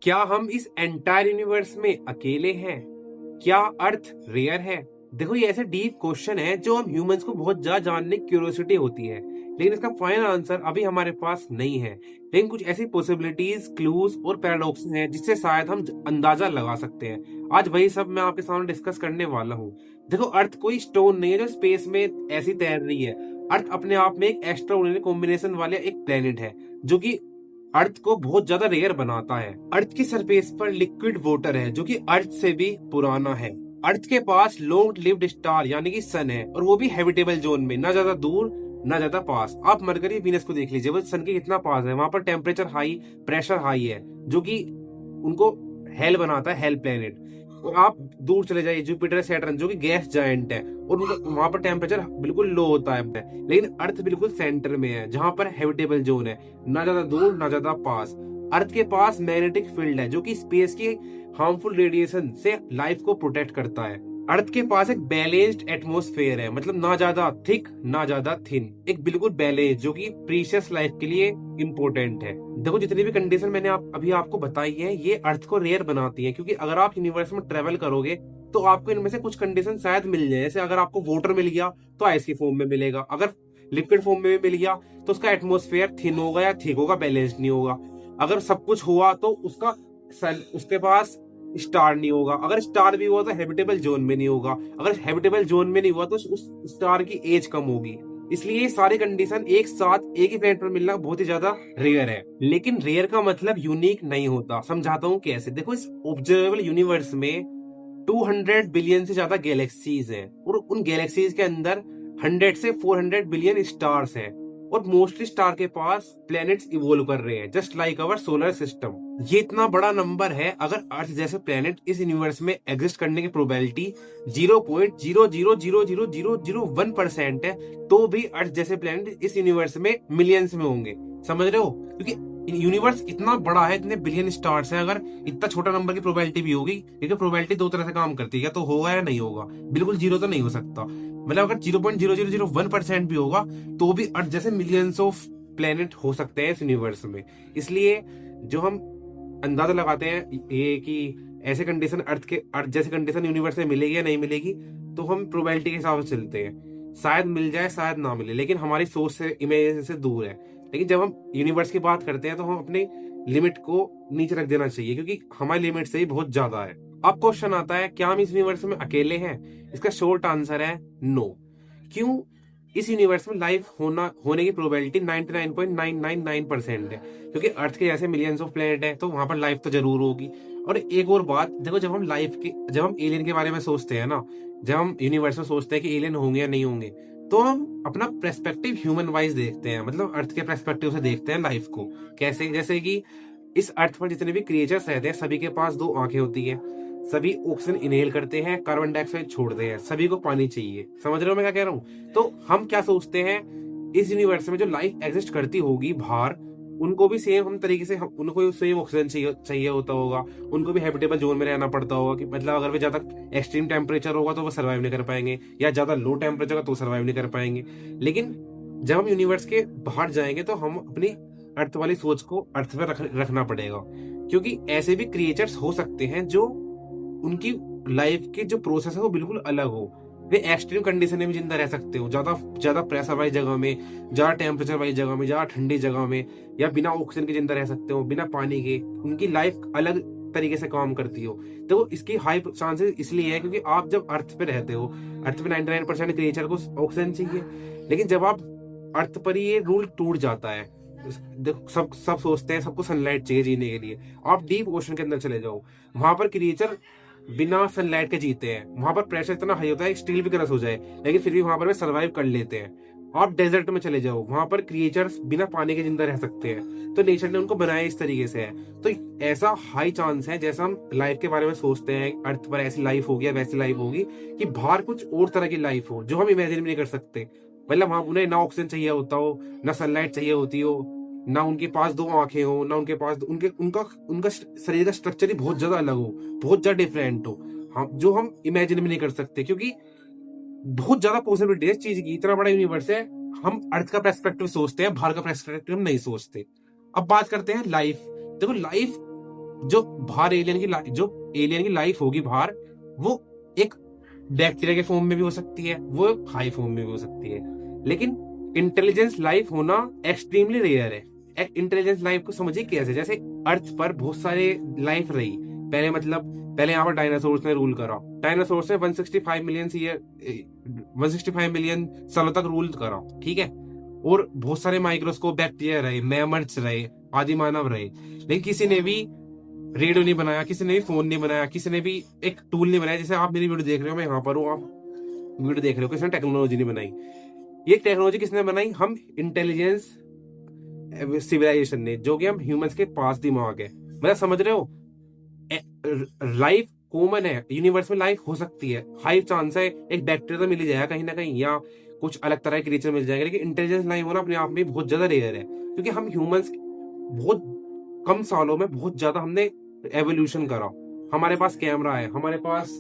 क्या हम इस एंटायर यूनिवर्स में अकेले हैं? क्या अर्थ रेयर है? देखो, ये ऐसे डीप क्वेश्चन है जो हम ह्यूमंस को बहुत ज्यादा जानने की क्यूरियोसिटी होती है, लेकिन इसका फाइनल आंसर अभी हमारे पास नहीं है। लेकिन कुछ ऐसी पॉसिबिलिटीज, क्लूज और पैराडॉक्स हैं जिससे शायद हम अंदाजा लगा सकते हैं। आज वही सब मैं आपके सामने डिस्कस करने वाला हूँ। देखो, अर्थ कोई स्टोन नहीं है जो स्पेस में ऐसी तैर रही है। अर्थ अपने आप में एक एक्स्ट्रा कॉम्बिनेशन वाले एक प्लेनेट है जो कि अर्थ को बहुत ज्यादा रेयर बनाता है। अर्थ की सरफेस पर लिक्विड वाटर है जो कि अर्थ से भी पुराना है। अर्थ के पास लॉन्ग लिव्ड स्टार यानी कि सन है, और वो भी हैबिटेबल जोन में, ना ज्यादा दूर ना ज्यादा पास। आप मरकरी वीनस को देख लीजिए, वो सन के कितना पास है। वहां पर टेम्परेचर हाई, प्रेशर हाई है, जो कि उनको हेल बनाता है, हेल प्लेनेट। और आप दूर चले जाइए जुपिटर, सैटर्न, जो कि गैस जायंट है, और वहां पर टेम्परेचर बिल्कुल लो होता है। लेकिन अर्थ बिल्कुल सेंटर में है जहां पर हैबिटेबल जोन है, ना ज्यादा दूर ना ज्यादा पास। अर्थ के पास मैग्नेटिक फील्ड है जो कि स्पेस की हार्मफुल रेडिएशन से लाइफ को प्रोटेक्ट करता है। अर्थ के पास एक बैलेंस्ड एटमॉस्फेयर है, मतलब ना ज्यादा थिक ना ज्यादा थिन, एक बिल्कुल बैलेंस, जो कि प्रीशियस लाइफ के लिए इम्पोर्टेंट है। देखो, जितनी भी कंडीशन मैंने अभी आपको बताई है, ये अर्थ को रेयर बनाती है, क्योंकि अगर आप यूनिवर्स में ट्रेवल करोगे तो आपको इनमें से कुछ कंडीशन शायद मिल जाए। जैसे अगर आपको वाटर मिल गया तो आइस की फॉर्म में मिलेगा, अगर लिक्विड फॉर्म में भी मिल गया तो उसका एटमॉस्फेयर थिन होगा या थिक होगा, बैलेंस्ड नहीं होगा। अगर सब कुछ हुआ तो उसके पास स्टार नहीं होगा, अगर स्टार भी हुआ तो हैबिटेबल जोन में नहीं होगा, अगर हैबिटेबल जोन में नहीं हुआ तो उस स्टार की एज कम होगी। इसलिए ये सारी कंडीशन एक साथ एक ही प्लेनेट पर मिलना बहुत ही ज्यादा रेयर है। लेकिन रेयर का मतलब यूनिक नहीं होता। समझाता हूँ कैसे। देखो, इस ऑब्जर्वेबल यूनिवर्स में 200 बिलियन से ज्यादा गैलेक्सीज हैं, और उन गैलेक्सीज के अंदर 100 से 400 बिलियन स्टार्स हैं, और मोस्टली स्टार के पास प्लैनेट्स इवोल्व कर रहे हैं, just like our solar system. ये इतना बड़ा नंबर है। अगर अर्थ जैसे प्लैनेट इस यूनिवर्स में एग्जिस्ट करने की प्रोबेबिलिटी 0.0000001% है, तो भी अर्थ जैसे प्लैनेट इस यूनिवर्स में मिलियंस में होंगे। समझ रहे हो? क्योंकि यूनिवर्स इतना बड़ा है, इतने बिलियन स्टार्स हैं। अगर इतना छोटा नंबर की प्रोबेबिलिटी भी होगी, क्योंकि प्रोबेबिलिटी दो तरह से काम करती है, या तो होगा या नहीं होगा, बिल्कुल जीरो तो नहीं हो सकता। मतलब अगर 0.0001% भी होगा तो भी अर्थ जैसे मिलियंस ऑफ प्लेनेट हो सकते हैं इस यूनिवर्स में। इसलिए जो हम अंदाजा लगाते हैं ये कि ऐसे कंडीशन अर्थ जैसे कंडीशन यूनिवर्स में मिलेगी या नहीं मिलेगी, तो हम प्रोबेबिलिटी के हिसाब से चलते हैं। शायद मिल जाए, शायद ना मिले, लेकिन हमारी सोच से, इमेजिनेशन से दूर है। लेकिन जब हम यूनिवर्स की बात करते हैं तो हम अपने लिमिट को नीचे रख देना चाहिए, क्योंकि हमारी लिमिट से ही बहुत ज्यादा है। अब क्वेश्चन आता है, क्या हम इस यूनिवर्स में अकेले हैं? इसका शॉर्ट आंसर है नो। क्यों? इस यूनिवर्स में लाइफ होने की प्रोबेबिलिटी 99.999% है, क्योंकि अर्थ के जैसे मिलियंस ऑफ प्लेनेट है, तो वहां पर लाइफ तो जरूर होगी। और एक और बात देखो, जब हम एलियन के बारे में सोचते हैं ना, जब हम यूनिवर्स में सोचते हैं कि एलियन होंगे या नहीं होंगे, तो हम अपना पर्सपेक्टिव ह्यूमन वाइज देखते हैं, मतलब अर्थ के पर्सपेक्टिव से देखते हैं लाइफ को। कैसे? जैसे कि इस अर्थ पर जितने भी क्रिएचर्स रहते हैं, सभी के पास दो आंखें होती है, सभी ऑक्सीजन इनहेल करते हैं, कार्बन डाइऑक्साइड छोड़ते हैं, सभी को पानी चाहिए। समझ रहे हो मैं क्या कह रहा हूँ? तो हम क्या सोचते हैं, इस यूनिवर्स में जो लाइफ एग्जिस्ट करती होगी बाहर, उनको भी सेम हम तरीके से उनको सेम ऑक्सीजन चाहिए होता होगा, उनको भी हैबिटेबल जोन में रहना पड़ता होगा। कि मतलब अगर वे ज्यादा एक्सट्रीम टेम्परेचर होगा तो वो सर्वाइव नहीं कर पाएंगे, या ज्यादा लो टेम्परेचर होगा तो सर्वाइव नहीं कर पाएंगे। लेकिन जब हम यूनिवर्स के बाहर जाएंगे तो हम अपनी अर्थ वाली सोच को अर्थ पर रखना पड़ेगा, क्योंकि ऐसे भी क्रिएचर्स हो सकते हैं जो उनकी लाइफ के जो प्रोसेस है वो बिल्कुल अलग हो। वे एक्सट्रीम कंडीशन में भी जिंदा रह सकते हो, ज्यादा प्रेशर वाली जगह में, ज्यादा टेम्परेचर वाली जगह में, ज्यादा ठंडी जगह में, या बिना ऑक्सीजन के जिंदा रह सकते हो, बिना पानी के। उनकी लाइफ अलग तरीके से काम करती हो। तो इसकी हाई चांसेस इसलिए है क्योंकि आप जब अर्थ पे रहते हो, अर्थ पे 99% क्रिएचर को ऑक्सीजन चाहिए। लेकिन जब आप अर्थ पर ही ये रूल टूट जाता है, सब सोचते हैं सबको सनलाइट चाहिए जीने के लिए। आप डीप ओशन के अंदर चले जाओ, वहां पर क्रिएचर बिना सनलाइट के जीते हैं। वहां पर प्रेशर इतना हाई होता है स्टील भी क्रश हो जाए, लेकिन फिर भी वहां पर वे सर्वाइव कर लेते हैं। आप डेजर्ट में चले जाओ, वहां पर क्रिएचर्स बिना पानी के जिंदा रह सकते हैं। तो नेचर ने उनको बनाया इस तरीके से है। तो ऐसा हाई चांस है, जैसा हम लाइफ के बारे में सोचते हैं अर्थ पर ऐसी लाइफ होगी या वैसी लाइफ होगी, कि बाहर कुछ और तरह की लाइफ हो जो हम इमेजिन भी नहीं कर सकते। मतलब वहां उन्हें ना ऑक्सीजन चाहिए होता हो, ना सनलाइट चाहिए होती हो, ना उनके पास दो आंखें हो, ना उनके पास उनका शरीर का स्ट्रक्चर ही बहुत ज्यादा अलग हो, बहुत ज्यादा डिफरेंट हो, हम जो हम इमेजिन भी नहीं कर सकते। क्योंकि बहुत ज्यादा पॉसिबिलिटी है इस चीज की। इतना बड़ा यूनिवर्स है, हम अर्थ का पर्सपेक्टिव सोचते हैं, बाहर का पर्सपेक्टिव नहीं सोचते। अब बात करते हैं लाइफ। देखो, लाइफ जो बाहर जो एलियन की लाइफ होगी बाहर, वो एक बैक्टीरिया के फॉर्म में भी हो सकती है, वो हाई फॉर्म में भी हो सकती है, लेकिन इंटेलिजेंस लाइफ होना एक्सट्रीमली रेयर है। इंटेलिजेंस लाइफ को समझिए कैसे, जैसे अर्थ पर बहुत सारे लाइफ रही पहले, मतलब पहले यहाँ पर डायनासोर्स ने रूल करा, डायनासोर्स ने 165 मिलियन सालों तक रूल करा, ठीक है। और बहुत सारे माइक्रोस्कोप बैक्टीरिया रहे, मैमट्स रहे, आदि मानव रहे, लेकिन किसी ने भी रेडियो नहीं बनाया, किसी ने भी फोन नहीं बनाया, किसी ने भी एक टूल नहीं बनाया। जैसे आप मेरी वीडियो देख रहे हो, मैं यहाँ पर हूँ, आप वीडियो देख रहे हो, किसी ने टेक्नोलॉजी नहीं बनाई। ये टेक्नोलॉजी किसने बनाई? हम इंटेलिजेंस सिविलाइजेशन ने, जो कि हम ह्यूमंस के पास दिमाग है। मतलब समझ रहे हो, लाइफ कॉमन है, यूनिवर्स में लाइफ हो सकती है, हाई चांस है एक बैक्टीरिया तो मिल ही जाएगा कहीं ना कहीं, या कुछ अलग तरह के क्रिएचर मिल जाएंगे, लेकिन इंटेलिजेंस लाइफ होना अपने आप में बहुत ज्यादा रेयर है, क्योंकि हम ह्यूमंस बहुत कम सालों में बहुत ज्यादा हमने एवोल्यूशन करा। हमारे पास कैमरा है, हमारे पास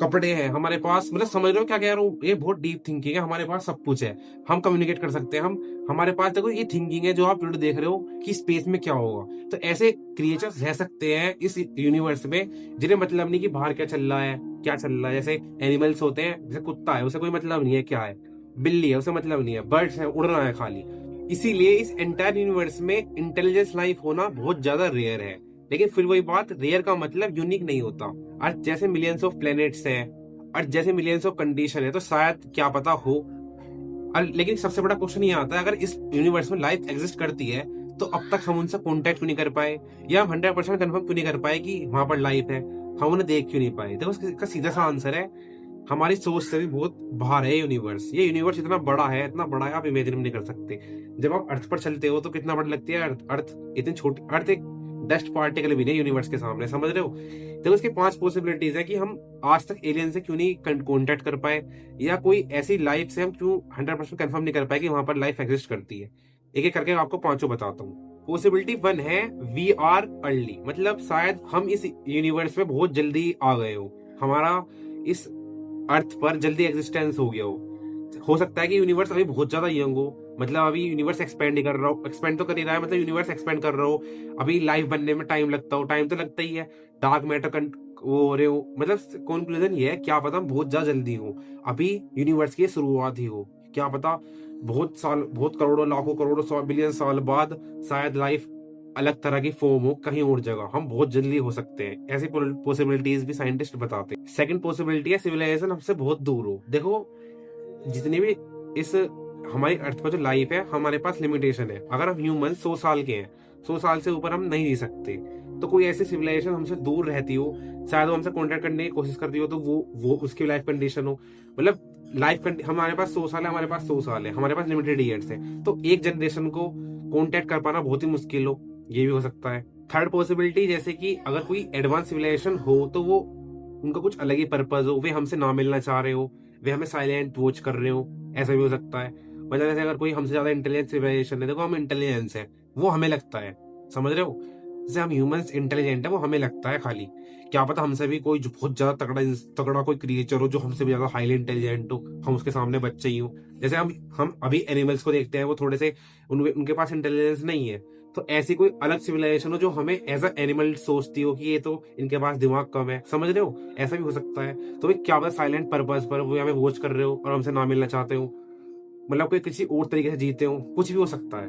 कपड़े हैं, हमारे पास, मतलब समझ रहे हो क्या कह रहा हूँ, ये बहुत डीप थिंकिंग है, हमारे पास सब कुछ है, हम कम्युनिकेट कर सकते हैं, हम हमारे पास देखो ये थिंकिंग है जो आप वीडियो देख रहे हो कि स्पेस में क्या होगा। तो ऐसे क्रिएचर्स रह सकते हैं इस यूनिवर्स में जिन्हें मतलब नहीं कि बाहर क्या चल रहा है, क्या चल रहा है। जैसे एनिमल्स होते हैं, जैसे कुत्ता है, उसे कोई मतलब नहीं है क्या है, बिल्ली है, उसे मतलब नहीं है, बर्ड्स है, उड़ना है खाली। इसीलिए इस एंटायर यूनिवर्स में इंटेलिजेंस लाइफ होना बहुत ज्यादा रेयर है। लेकिन फिर वही बात, रेयर का मतलब यूनिक नहीं होता। अर्थ जैसे मिलियंस ऑफ प्लैनेट्स हैं, अर्थ जैसे मिलियंस ऑफ कंडीशन है, तो शायद क्या पता हो। लेकिन सबसे बड़ा क्वेश्चन ये आता है, अगर इस यूनिवर्स में लाइफ एग्जिस्ट करती है तो अब तक हम उनसे कॉन्टेक्ट क्यों नहीं कर पाए, या हम 100% कन्फर्म क्यों नहीं कर पाए कि वहां पर लाइफ है, हम उन्हें देख क्यों नहीं पाए? देखो इसका सीधा सा आंसर है, हमारी सोच से भी बहुत बाहर है यूनिवर्स। ये यूनिवर्स इतना बड़ा है, इतना बड़ा है, आप इमेजिन नहीं कर सकते। जब आप अर्थ पर चलते हो तो कितना बड़ा लगती है अर्थ, अर्थ इतनी छोटी, अर्थ एक डस्ट पार्टिकल भी नहीं यूनिवर्स के सामने, समझ रहे हो। देखो इसके 5 पॉसिबिलिटीज है कि हम आज तक एलियन से क्यों नहीं कांटेक्ट कर पाए, या कोई ऐसी लाइफ से हम क्यों 100% कंफर्म नहीं कर पाए कि वहां पर लाइफ एग्जिस्ट करती है। एक एक करके आपको 5 बताता हूँ। पॉसिबिलिटी 1 है वी आर अर्ली, मतलब शायद हम इस यूनिवर्स में बहुत जल्दी आ गए हो, हमारा इस अर्थ पर जल्दी एग्जिस्टेंस हो गया हो सकता है कि यूनिवर्स अभी बहुत ज्यादा यंग हो, मतलब अभी यूनिवर्स एक्सपेंड ही कर रहा हो, एक्सपेंड तो कर ही रहा है, मतलब यूनिवर्स एक्सपेंड कर रहा हो, अभी लाइफ बनने में टाइम लगता हो, टाइम तो लगता ही है, डार्क मैटर वो हो रहे हो, मतलब कंक्लूजन ये है, क्या पता बहुत ज्यादा जल्दी हो, अभी यूनिवर्स की शुरुआत ही हो, क्या पता बहुत साल, बहुत करोड़ों, लाखों, करोड़ों, बिलियन साल बाद शायद लाइफ अलग तरह की फॉर्म हो कहीं और जगह, हम बहुत जल्दी हो सकते हैं। ऐसी पॉसिबिलिटीज भी साइंटिस्ट बताते हैं। सेकंड पॉसिबिलिटी है सिविलाइजेशन हमसे बहुत दूर हो। देखो जितनी भी इस हमारी अर्थ पर जो लाइफ है, हमारे पास लिमिटेशन है। अगर हम ह्यूमन 100 साल के हैं, 100 साल से ऊपर हम नहीं जी सकते, तो कोई ऐसी सिविलाइजेशन हमसे दूर रहती हो, शायद वो हमसे कॉन्टेक्ट करने की कोशिश करती हो, तो वो उसकी लाइफ कंडीशन हो, मतलब लाइफ हमारे पास 100 साल है, हमारे पास 100 साल है, हमारे पास लिमिटेड ईयर्स है, तो एक जनरेशन को कॉन्टेक्ट कर पाना बहुत ही मुश्किल हो, ये भी हो सकता है। थर्ड पॉसिबिलिटी, जैसे कि अगर कोई एडवांस सिविलाइजेशन हो तो वो उनका कुछ अलग ही पर्पज हो, वे हमसे ना मिलना चाह रहे हो, वे हमें साइलेंट वॉच कर रहे हो, ऐसा भी हो सकता है। मतलब जैसे अगर कोई हमसे ज्यादा इंटेलिजेंस सिविलाइजेशन है, देखो हम इंटेलिजेंस है, वो हमें लगता है, समझ रहे हो, जैसे हम ह्यूमंस इंटेलिजेंट है, वो हमें लगता है खाली, क्या पता हमसे भी कोई जो बहुत ज्यादा तगड़ा कोई क्रिएचर हो जो हमसे भी ज्यादा हाईली इंटेलिजेंट हो, हम उसके सामने बच्चे ही हो। जैसे हम अभी एनिमल्स को देखते हैं, वो थोड़े से उनके पास इंटेलिजेंस नहीं है, तो ऐसी कोई अलग सिविलाइजेशन हो जो हमें एज अ एनिमल सोचती हो कि ये तो इनके पास दिमाग कम है, समझ रहे हो, ऐसा भी हो सकता है। तो क्या पता साइलेंट पर्पज पर वो हमें वॉच कर रहे हो और हमसे ना मिलना चाहते हो, मतलब कोई किसी और तरीके से जीते हो, कुछ भी हो सकता है।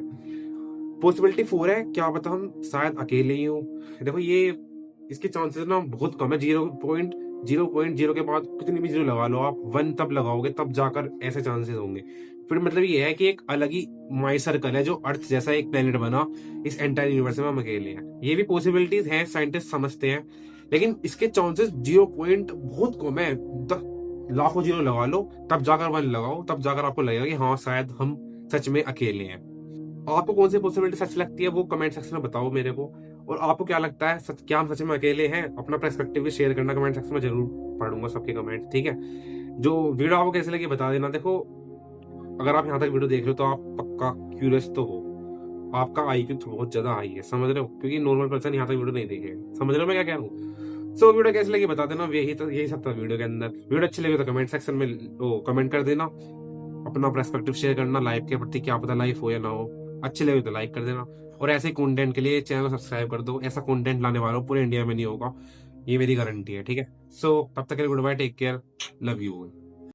पॉसिबिलिटी 4 है, क्या पता हम शायद अकेले ही हो। देखो ये इसके चांसेस ना बहुत कम है, 0.0 के बाद कितनी भी 0 लगा लो आप, 1 तब लगाओगे तब जाकर ऐसे चांसेस होंगे। फिर मतलब ये है कि एक अलग ही माई सर्कल है जो अर्थ जैसा एक प्लेनेट बना इस एंटायर यूनिवर्स में, हम अकेले हैं। ये भी पॉसिबिलिटीज हैं, साइंटिस्ट समझते हैं, लेकिन इसके चांसेस 0 पॉइंट बहुत कम है। लाखों 0 लगा लो तब जाकर 1 लगाओ, तब जाकर आपको लगेगा कि हाँ शायद हम सच में अकेले हैं। आपको कौन सी पॉसिबिलिटी सच लगती है वो कमेंट सेक्शन में बताओ मेरे को, और आपको क्या लगता है सच, क्या हम सच में अकेले हैं? अपना पर्सपेक्टिव भी शेयर करना कमेंट सेक्शन में, जरूर पढ़ूंगा सबके कमेंट, ठीक है। जो वीडियो आपको कैसे लगी बता देना। देखो अगर आप यहाँ तक वीडियो देख रहे हो तो आप पक्का क्यूरियस तो हो, आपका IQ तो बहुत ज्यादा हाई है, समझ रहे हो, क्योंकि नॉर्मल पर्सन यहाँ तक वीडियो नहीं देखे, समझ रहे हो मैं क्या कह रहा हूँ। सो वीडियो कैसे लगी बता देना, यही सब था वीडियो के अंदर। वीडियो अच्छी लगी तो कमेंट सेक्शन में कमेंट कर देना, अपना पर्सपेक्टिव शेयर करना लाइफ के प्रति, क्या पता लाइफ हो या ना हो, अच्छी लगे तो लाइक कर देना। और ऐसे कंटेंट के लिए चैनल सब्सक्राइब कर दो। ऐसा कंटेंट लाने वाला हूँ, पूरे इंडिया में नहीं होगा, ये मेरी गारंटी है। ठीक है, सो तब तक के लिए goodbye, take care, love you.